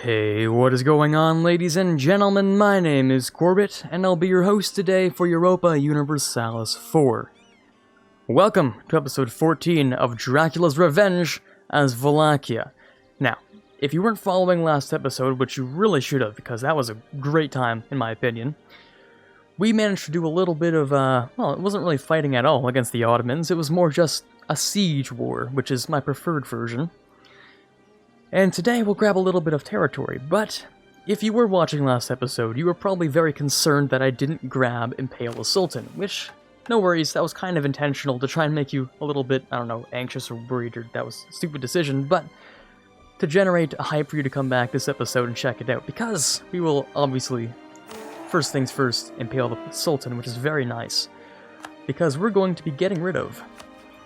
Hey, what is going on, ladies and gentlemen? My name is Quarbit, and I'll be your host today for Europa Universalis 4. Welcome to episode 14 of Dracula's Revenge as Wallachia. Now, if you weren't following last episode, which you really should have, because that was a great time, in my opinion, we managed to do a little bit of, well, it wasn't really fighting at all against the Ottomans, it was more just a siege war, which is my preferred version. And today we'll grab a little bit of territory, but if you were watching last episode, you were probably very concerned that I didn't grab Impale the Sultan, which, no worries, that was kind of intentional to try and make you a little bit, I don't know, anxious or worried, or that was a stupid decision, but to generate a hype for you to come back this episode and check it out, because we will obviously, first things first, Impale the Sultan, which is very nice, because we're going to be getting rid of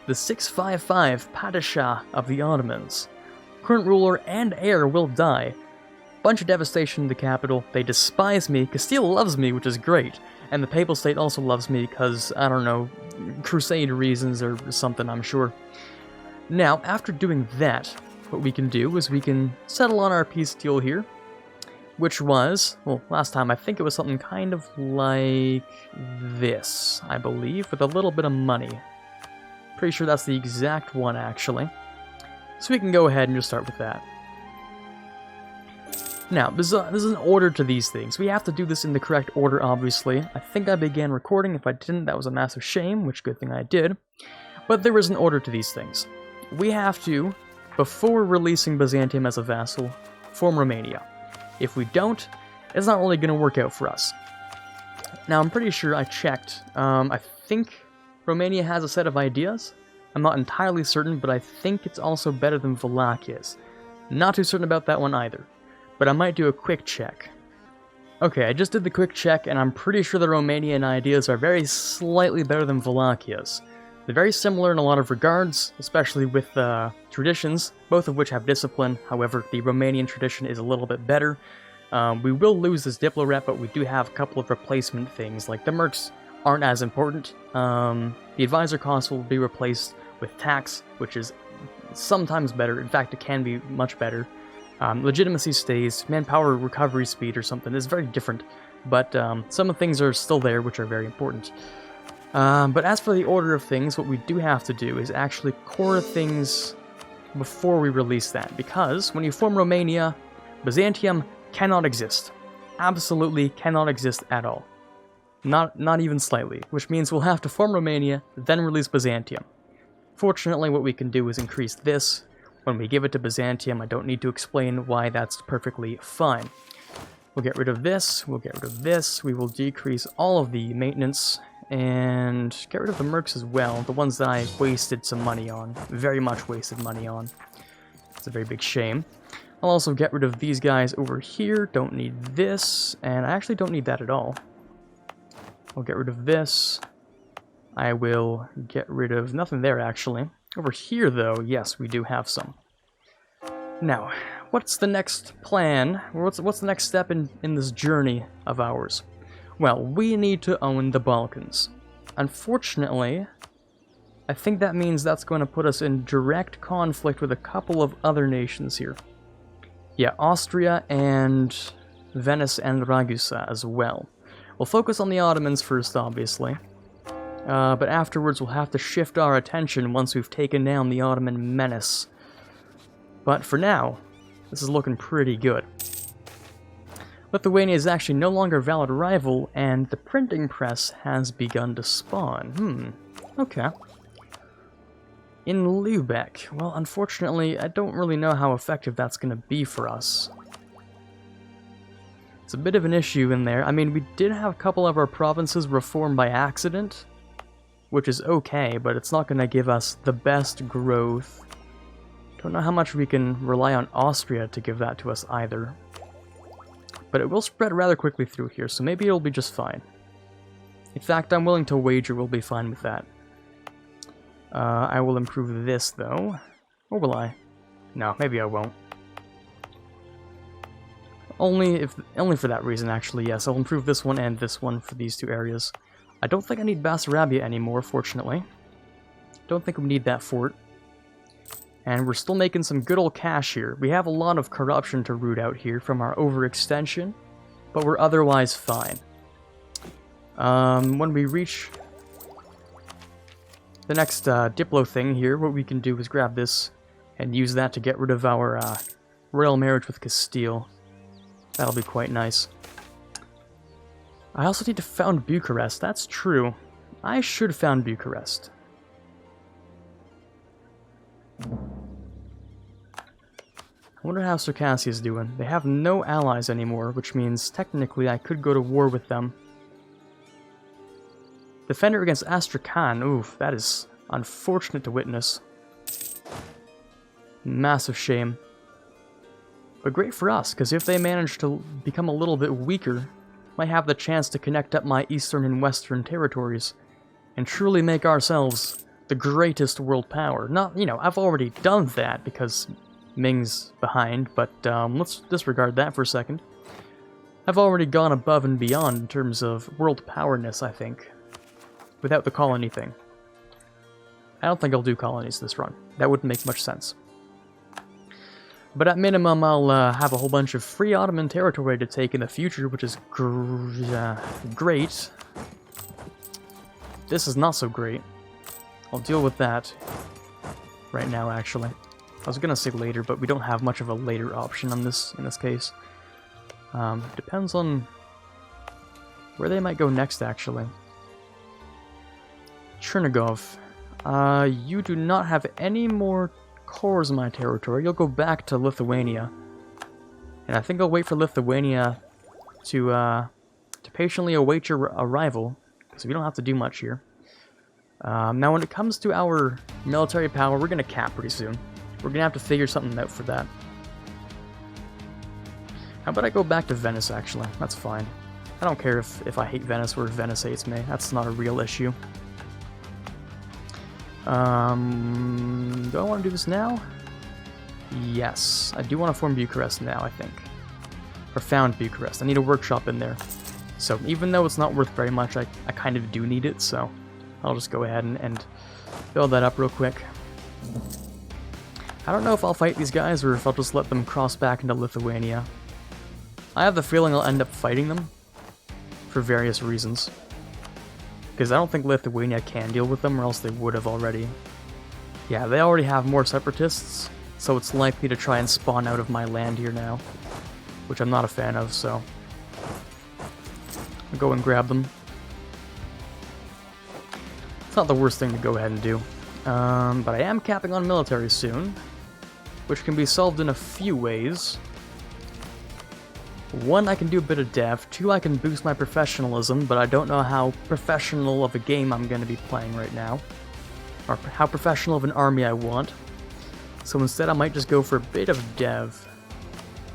the 655 Padishah of the Ottomans. Current ruler and heir will die. Bunch of devastation in the capital. They despise me. Castile loves me, which is great. And the Papal State also loves me because, I don't know, crusade reasons or something, I'm sure. Now, after doing that, what we can do is we can settle on our peace deal here, which was, well, last time I think it was something kind of like this, I believe, with a little bit of money. Pretty sure that's the exact one, actually. So we can go ahead and just start with that. Now, there's an order to these things. We have to do this in the correct order, obviously. I think I began recording. If I didn't, that was a massive shame, which good thing I did. But there is an order to these things. We have to, before releasing Byzantium as a vassal, form Romania. If we don't, it's not really going to work out for us. Now, I'm pretty sure I checked. I think Romania has a set of ideas. I'm not entirely certain, but I think it's also better than Wallachia's. Not too certain about that one either, but I might do a quick check. Okay, I just did the quick check, and I'm pretty sure the Romanian ideas are very slightly better than Wallachia's. They're very similar in a lot of regards, especially with traditions, both of which have discipline. However, the Romanian tradition is a little bit better. We will lose this Diplo rep, but we do have a couple of replacement things, like the mercs aren't as important. The advisor cost will be replaced with tax, which is sometimes better. In fact, it can be much better. Legitimacy stays. Manpower recovery speed or something is very different, but some of the things are still there, which are very important. But as for the order of things, what we do have to do is actually core things before we release that, because when you form Romania, Byzantium cannot exist. Absolutely cannot exist at all. Not even slightly, which means we'll have to form Romania, then release Byzantium. Fortunately, what we can do is increase this. When we give it to Byzantium, I don't need to explain why that's perfectly fine. We'll get rid of this, we'll get rid of this, we will decrease all of the maintenance, and get rid of the mercs as well, the ones that I wasted some money on, very much wasted money on. It's a very big shame. I'll also get rid of these guys over here, don't need this, and I actually don't need that at all. I'll get rid of this. I will get rid of nothing there, actually. Over here, though, yes, we do have some. Now, what's the next plan? What's the next step in this journey of ours? Well, we need to own the Balkans. Unfortunately, I think that means that's going to put us in direct conflict with a couple of other nations here. Yeah, Austria and Venice and Ragusa as well. We'll focus on the Ottomans first, obviously. But afterwards we'll have to shift our attention once we've taken down the Ottoman menace. But for now, this is looking pretty good. Lithuania is actually no longer a valid rival, and the printing press has begun to spawn. Okay. In Lübeck, well, unfortunately, I don't really know how effective that's going to be for us. It's a bit of an issue in there. I mean, we did have a couple of our provinces reformed by accident, which is okay, but it's not going to give us the best growth. Don't know how much we can rely on Austria to give that to us either. But it will spread rather quickly through here, so maybe it'll be just fine. In fact, I'm willing to wager we'll be fine with that. I will improve this, though. Or will I? No, maybe I won't. Only for that reason, actually, yes. I'll improve this one and this one for these two areas. I don't think I need Bessarabia anymore, fortunately. Don't think we need that fort. And we're still making some good old cash here. We have a lot of corruption to root out here from our overextension, but we're otherwise fine. When we reach the next Diplo thing here, what we can do is grab this and use that to get rid of our royal marriage with Castile. That'll be quite nice. I also need to found Bucharest. That's true. I should found Bucharest. I wonder how Circassia's doing. They have no allies anymore, which means technically I could go to war with them. Defender against Astrakhan. Oof, that is unfortunate to witness. Massive shame. But great for us, because if they manage to become a little bit weaker, might have the chance to connect up my eastern and western territories and truly make ourselves the greatest world power. Not, you know, I've already done that because Ming's behind, but let's disregard that for a second. I've already gone above and beyond in terms of world powerness, I think, without the colony thing. I don't think I'll do colonies this run. That wouldn't make much sense. But at minimum, I'll have a whole bunch of free Ottoman territory to take in the future, which is great. This is not so great. I'll deal with that right now, actually. I was gonna say later, but we don't have much of a later option on this in this case. Depends on where they might go next, actually. Chernigov. You do not have any more cores in my territory. You'll go back to Lithuania. And I think I'll wait for Lithuania to patiently await your arrival, because we don't have to do much here. Now when it comes to our military power, we're going to cap pretty soon. We're going to have to figure something out for that. How about I go back to Venice, actually? That's fine. I don't care if I hate Venice or if Venice hates me. That's not a real issue. Do I want to do this now? Yes, I do want to form Bucharest now, I think. Or found Bucharest. I need a workshop in there. So even though it's not worth very much, I kind of do need it, so I'll just go ahead and build that up real quick. I don't know if I'll fight these guys or if I'll just let them cross back into Lithuania. I have the feeling I'll end up fighting them for various reasons. Because I don't think Lithuania can deal with them, or else they would have already. Yeah, they already have more separatists, so it's likely to try and spawn out of my land here now. Which I'm not a fan of, so I'll go and grab them. It's not the worst thing to go ahead and do. But I am capping on military soon, which can be solved in a few ways. One, I can do a bit of dev. Two, I can boost my professionalism, but I don't know how professional of a game I'm going to be playing right now. Or how professional of an army I want. So instead I might just go for a bit of dev.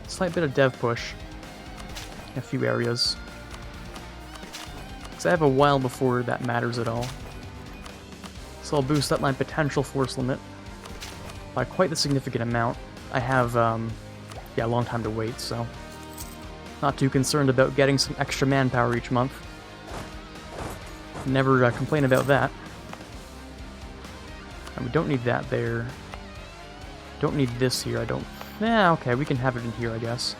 A slight bit of dev push. In a few areas. Because I have a while before that matters at all. So I'll boost up my potential force limit by quite a significant amount. I have, yeah, a long time to wait, so not too concerned about getting some extra manpower each month. Never complain about that. And we don't need that there. Don't need this here, I don't... Yeah, okay, we can have it in here, I guess.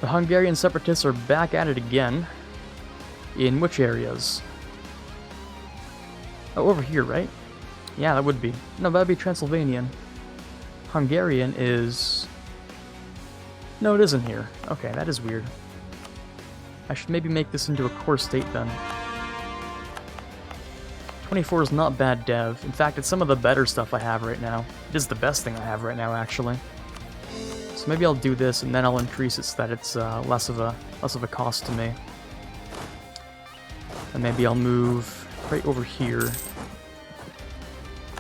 The Hungarian separatists are back at it again. In which areas? Oh, over here, right? Yeah, that would be. No, that'd be Transylvanian. Hungarian is... No, it isn't here. Okay, that is weird. I should maybe make this into a core state then. 24 is not bad dev. In fact, it's some of the better stuff I have right now. It is the best thing I have right now, actually. So maybe I'll do this, and then I'll increase it so that it's less of a cost to me. And maybe I'll move right over here.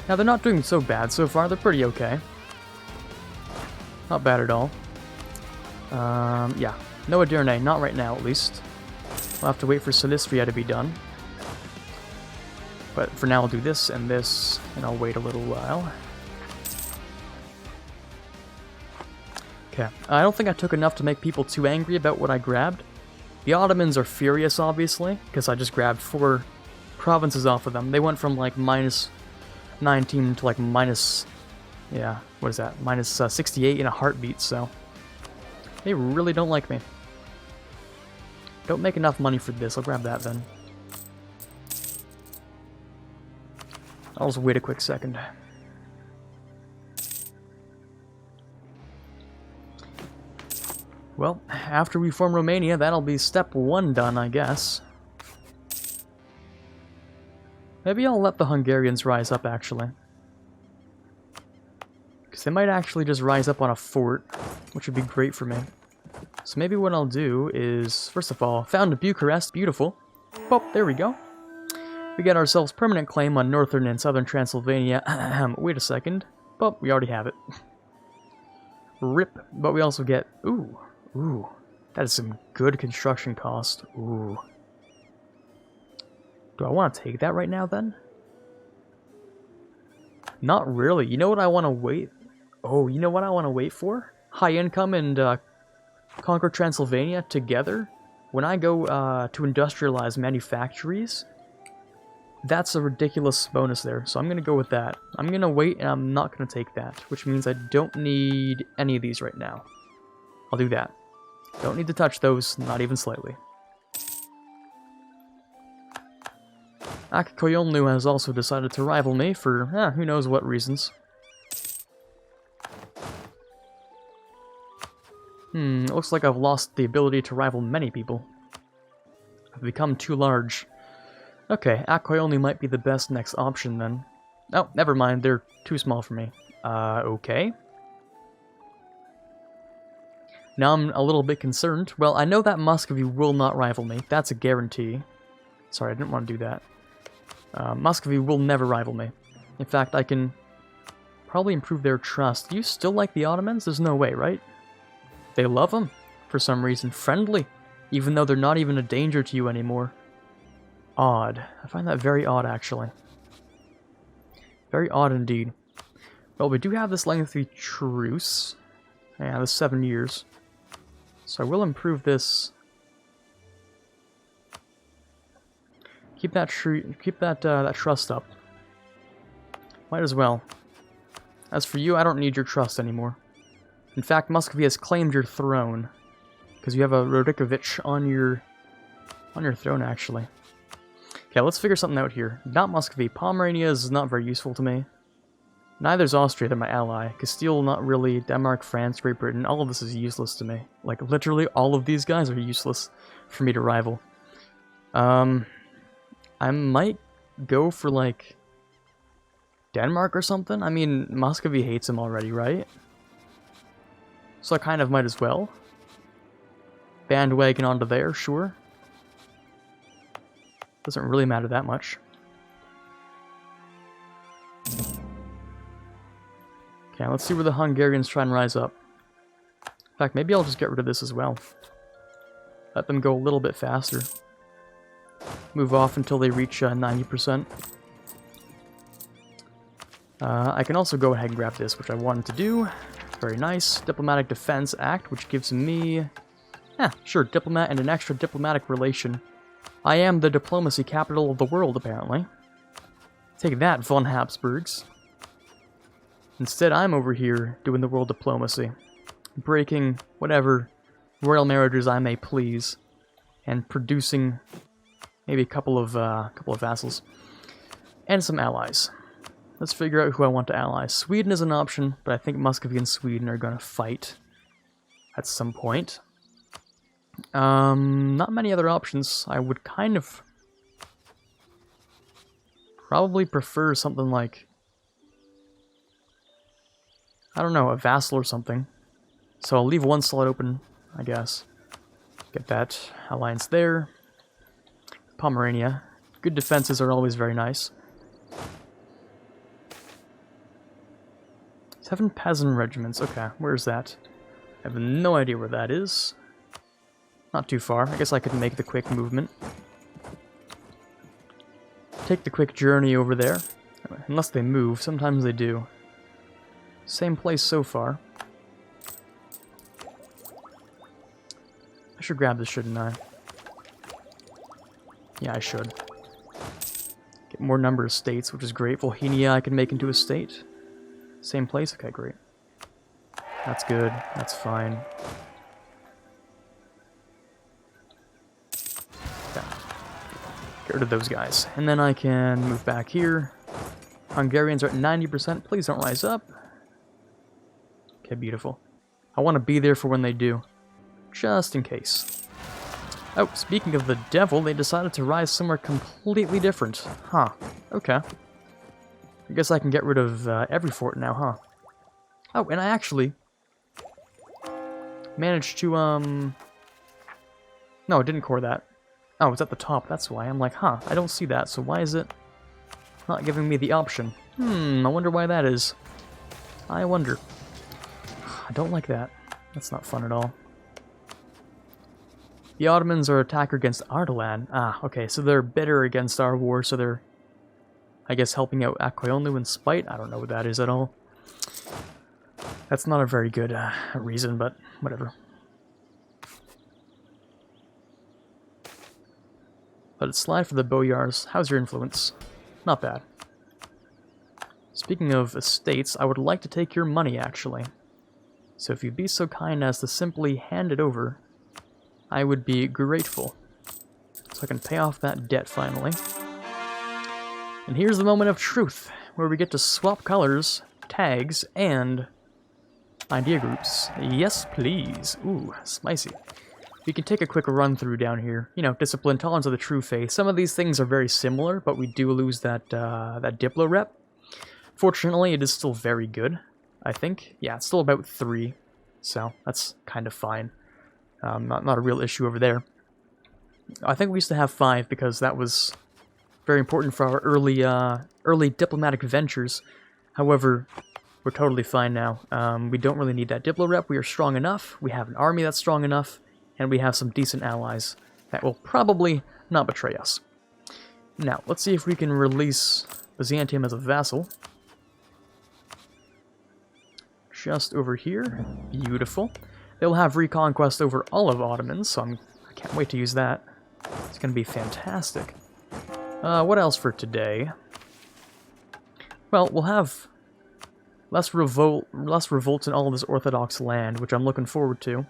Now, they're not doing so bad so far. They're pretty okay. Not bad at all. Yeah. No Aderne, not right now at least. We'll have to wait for Silistria to be done. But for now I'll do this, and I'll wait a little while. Okay. I don't think I took enough to make people too angry about what I grabbed. The Ottomans are furious, obviously, because I just grabbed 4 provinces off of them. They went from like minus 19 to like minus Yeah, what is that? Minus 68 in a heartbeat, so... They really don't like me. Don't make enough money for this. I'll grab that then. I'll just wait a quick second. Well, after we form Romania, that'll be step 1 done, I guess. Maybe I'll let the Hungarians rise up, actually. Because they might actually just rise up on a fort, which would be great for me. So maybe what I'll do is, first of all, found Bucharest, beautiful. Oh, there we go. We get ourselves permanent claim on northern and southern Transylvania. Wait a second. Oh, we already have it. Rip. But we also get... Ooh. That is some good construction cost. Ooh. Do I want to take that right now, then? Not really. You know what I want to wait... Oh, you know what I want to wait for? High income and conquer Transylvania together. When I go to industrialize manufactories, that's a ridiculous bonus there. So I'm going to go with that. I'm going to wait and I'm not going to take that, which means I don't need any of these right now. I'll do that. Don't need to touch those, not even slightly. Akkoyonlu has also decided to rival me for who knows what reasons. It looks like I've lost the ability to rival many people. I've become too large. Okay, Akkoyonlu might be the best next option then. Oh, never mind, they're too small for me. Okay. Now I'm a little bit concerned. Well, I know that Muscovy will not rival me. That's a guarantee. Sorry, I didn't want to do that. Muscovy will never rival me. In fact, I can probably improve their trust. You still like the Ottomans? There's no way, right? They love them, for some reason. Friendly, even though they're not even a danger to you anymore. Odd. I find that very odd, actually. Very odd indeed. Well, we do have this lengthy truce. Yeah, this 7 years. So I will improve this. Keep that that trust up. Might as well. As for you, I don't need your trust anymore. In fact, Muscovy has claimed your throne because you have a Rodikovich on your throne, actually. Okay, let's figure something out here. Not Muscovy. Pomerania is not very useful to me. Neither is Austria, they're my ally. Castile, not really. Denmark, France, Great Britain, all of this is useless to me. Like, literally, all of these guys are useless for me to rival. I might go for, like, Denmark or something? I mean, Muscovy hates him already, right? So I kind of might as well. Bandwagon onto there, sure. Doesn't really matter that much. Okay, let's see where the Hungarians try and rise up. In fact, maybe I'll just get rid of this as well. Let them go a little bit faster. Move off until they reach 90%. I can also go ahead and grab this, which I wanted to do. Very nice. Diplomatic Defense Act, which gives me... sure, diplomat and an extra diplomatic relation. I am the diplomacy capital of the world, apparently. Take that, von Habsburgs. Instead, I'm over here doing the world diplomacy. Breaking whatever royal marriages I may please. And producing maybe a couple of vassals. And some allies. Let's figure out who I want to ally. Sweden is an option, but I think Muscovy and Sweden are going to fight at some point. Not many other options. I would kind of probably prefer something like, I don't know, a vassal or something. So I'll leave one slot open, I guess. Get that alliance there. Pomerania. Good defenses are always very nice. 7 peasant regiments. Okay, where's that? I have no idea where that is. Not too far. I guess I could make the quick movement. Take the quick journey over there. Unless they move. Sometimes they do. Same place so far. I should grab this, shouldn't I? Yeah, I should. Get more number of states, which is great. Volhynia I can make into a state. Same place? Okay, great. That's good. That's fine. Okay. Get rid of those guys. And then I can move back here. Hungarians are at 90%. Please don't rise up. Okay, beautiful. I want to be there for when they do. Just in case. Oh, speaking of the devil, they decided to rise somewhere completely different. Huh. Okay. I guess I can get rid of every fort now, huh? Oh, and I actually managed to, No, I didn't core that. Oh, it's at the top, that's why. I'm like, huh, I don't see that, so why is it not giving me the option? I wonder why that is. I wonder. I don't like that. That's not fun at all. The Ottomans are attacker against Ardalan. Ah, okay, so they're bitter against our war, so they're, I guess, helping out Akkoyonlu in spite? I don't know what that is at all. That's not a very good reason, but whatever. Let it slide for the Boyars. How's your influence? Not bad. Speaking of estates, I would like to take your money, actually. So if you'd be so kind as to simply hand it over, I would be grateful. So I can pay off that debt finally. And here's the moment of truth, where we get to swap colors, tags, and idea groups. Yes, please. Ooh, spicy. We can take a quick run through down here. You know, discipline, tolerance of the true faith. Some of these things are very similar, but we do lose that that Diplo rep. Fortunately, it is still very good, I think. Yeah, it's still about 3, so that's kind of fine. Not a real issue over there. I think we used to have 5 because that was very important for our early diplomatic ventures. However, we're totally fine now. We don't really need that Diplo rep. We are strong enough. We have an army that's strong enough. And we have some decent allies that will probably not betray us. Now, let's see if we can release Byzantium as a vassal. Just over here. Beautiful. They'll have reconquest over all of Ottomans, so I can't wait to use that. It's going to be fantastic. What else for today? Well, we'll have less revolts in all of this Orthodox land, which I'm looking forward to.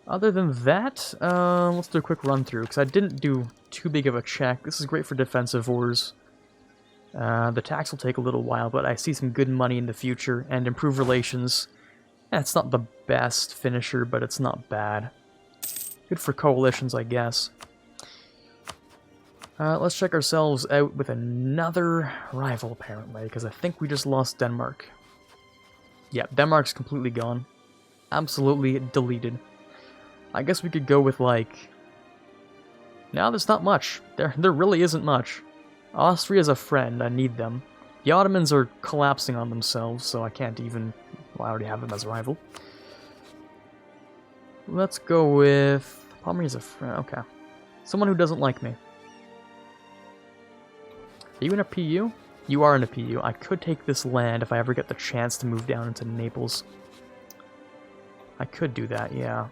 Other than that, let's do a quick run-through, because I didn't do too big of a check. This is great for defensive wars. The tax will take a little while, but I see some good money in the future, and improved relations. It's not the best finisher, but it's not bad. Good for coalitions, I guess. Let's check ourselves out with another rival, apparently, because I think we just lost Denmark. Yeah, Denmark's completely gone. Absolutely deleted. I guess we could go with, like... No, there's not much. There really isn't much. Austria's a friend. I need them. The Ottomans are collapsing on themselves, so I can't even... Well, I already have them as a rival. Let's go with... Pomeria's a friend. Okay. Someone who doesn't like me. Are you in a PU? You are in a PU. I could take this land if I ever get the chance to move down into Naples. I could do that, yeah.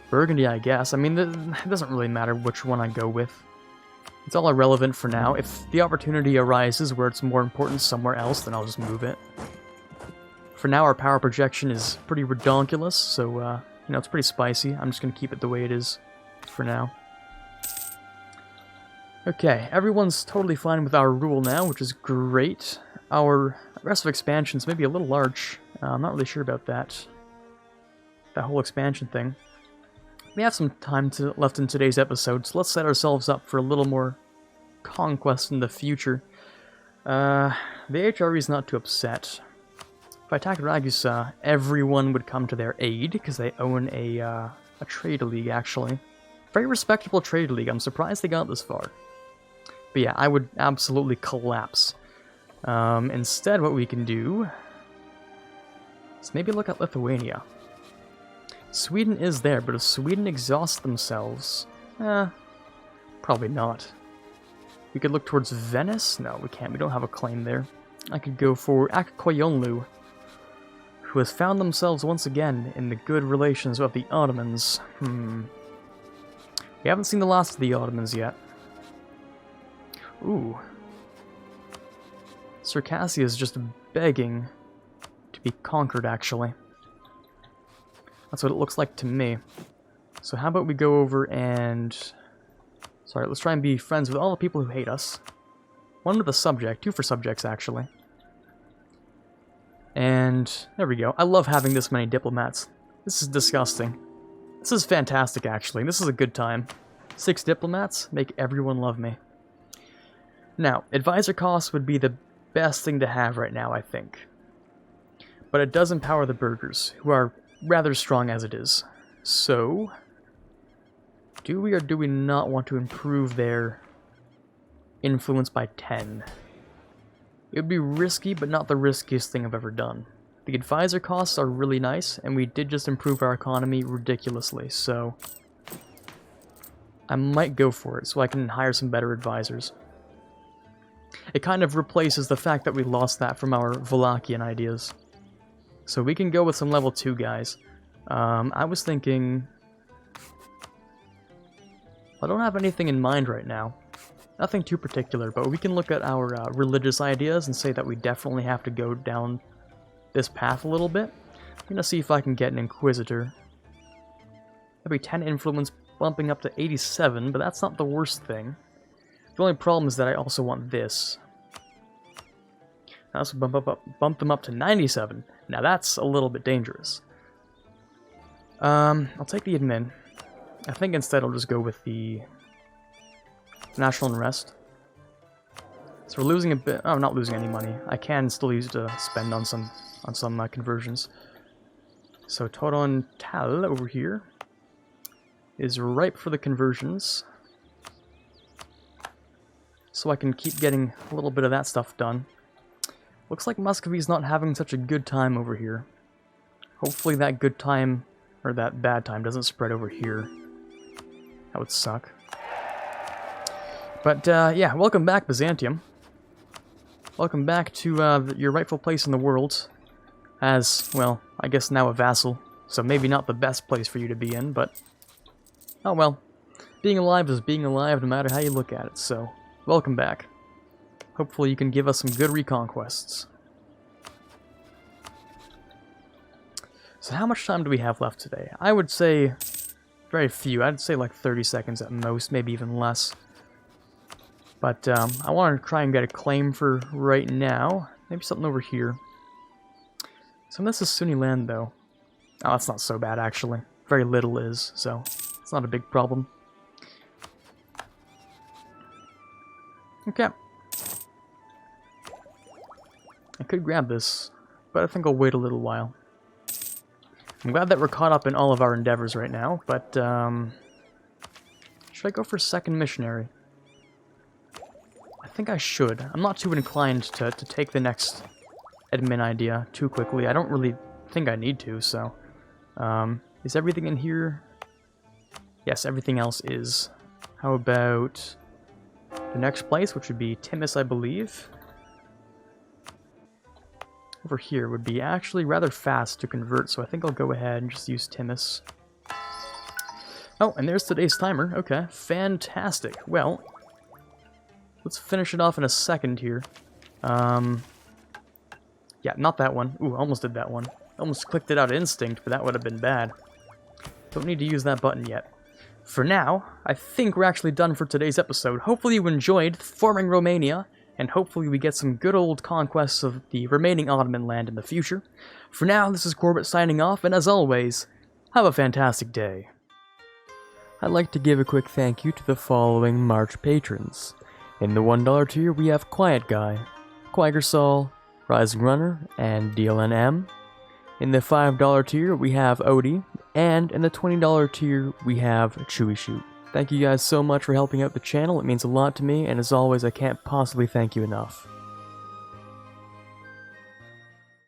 Burgundy, I guess. I mean, it doesn't really matter which one I go with. It's all irrelevant for now. If the opportunity arises where it's more important somewhere else, then I'll just move it. For now, our power projection is pretty redonkulous, so, you know, it's pretty spicy. I'm just going to keep it the way it is for now. Okay, everyone's totally fine with our rule now, which is great. Our aggressive expansion's maybe a little large. I'm not really sure about that. That whole expansion thing. We have some time left in today's episode, so let's set ourselves up for a little more conquest in the future. The HRE is not too upset. If I attacked Ragusa, everyone would come to their aid, because they own a trade league, actually. Very respectable trade league. I'm surprised they got this far. But yeah, I would absolutely collapse. Instead, what we can do is maybe look at Lithuania. Sweden is there, but if Sweden exhausts themselves... probably not. We could look towards Venice? No, we can't. We don't have a claim there. I could go for Akkoyonlu. who has found themselves once again in the good relations of the Ottomans. We haven't seen the last of the Ottomans yet. Ooh. Circassia is just begging to be conquered, actually. That's what it looks like to me. So how about we go over and... Sorry, let's try and be friends with all the people who hate us. One with a subject, two for subjects, actually. And there we go. I love having this many diplomats. This is disgusting. This is fantastic, actually. This is a good time. 6 diplomats make everyone love me. Now, advisor costs would be the best thing to have right now, I think. But it does empower the burghers, who are rather strong as it is. So, do we or do we not want to improve their influence by 10? It would be risky, but not the riskiest thing I've ever done. The advisor costs are really nice, and we did just improve our economy ridiculously, so I might go for it so I can hire some better advisors. It kind of replaces the fact that we lost that from our Wallachian ideas. So we can go with some level 2 guys. I was thinking... I don't have anything in mind right now. Nothing too particular, but we can look at our religious ideas and say that we definitely have to go down this path a little bit. I'm gonna see if I can get an Inquisitor. That'd be 10 influence, bumping up to 87, but that's not the worst thing. The only problem is that I also want this. I also bump them up to 97. Now that's a little bit dangerous. I'll take the admin. I think instead I'll just go with the national unrest. So we're losing a bit. Oh, I'm not losing any money. I can still use it to spend on some conversions. So Toron Tal over here is ripe for the conversions. So I can keep getting a little bit of that stuff done. Looks like Muscovy's not having such a good time over here. Hopefully that good time, or that bad time, doesn't spread over here. That would suck. But, yeah, welcome back, Byzantium. Welcome back to your rightful place in the world. As, well, I guess now a vassal. So maybe not the best place for you to be in, but... oh well. Being alive is being alive no matter how you look at it, so... welcome back. Hopefully you can give us some good reconquests. So how much time do we have left today? I would say very few. I'd say like 30 seconds at most, maybe even less. But I want to try and get a claim for right now. Maybe something over here. Some of this is Sunni land though. Oh, that's not so bad actually. Very little is, so it's not a big problem. Okay. I could grab this, but I think I'll wait a little while. I'm glad that we're caught up in all of our endeavors right now, but, should I go for second missionary? I think I should. I'm not too inclined to take the next admin idea too quickly. I don't really think I need to, so... is everything in here? Yes, everything else is. How about the next place, which would be Timis, I believe? Over here would be actually rather fast to convert, so I think I'll go ahead and just use Timis. Oh, and there's today's timer. Okay, fantastic. Well, let's finish it off in a second here. Yeah, not that one. Ooh, almost did that one. Almost clicked it out of instinct, but that would have been bad. Don't need to use that button yet. For now, I think we're actually done for today's episode. Hopefully you enjoyed forming Romania, and hopefully we get some good old conquests of the remaining Ottoman land in the future. For now, this is Quarbit signing off, and as always, have a fantastic day. I'd like to give a quick thank you to the following March patrons. In the $1 tier, we have Quiet Guy, Quagersol, Rising Runner, and DLNM. In the $5 tier, we have Odie, and in the $20 tier, we have Chewy Shoot. Thank you guys so much for helping out the channel, it means a lot to me, and as always, I can't possibly thank you enough.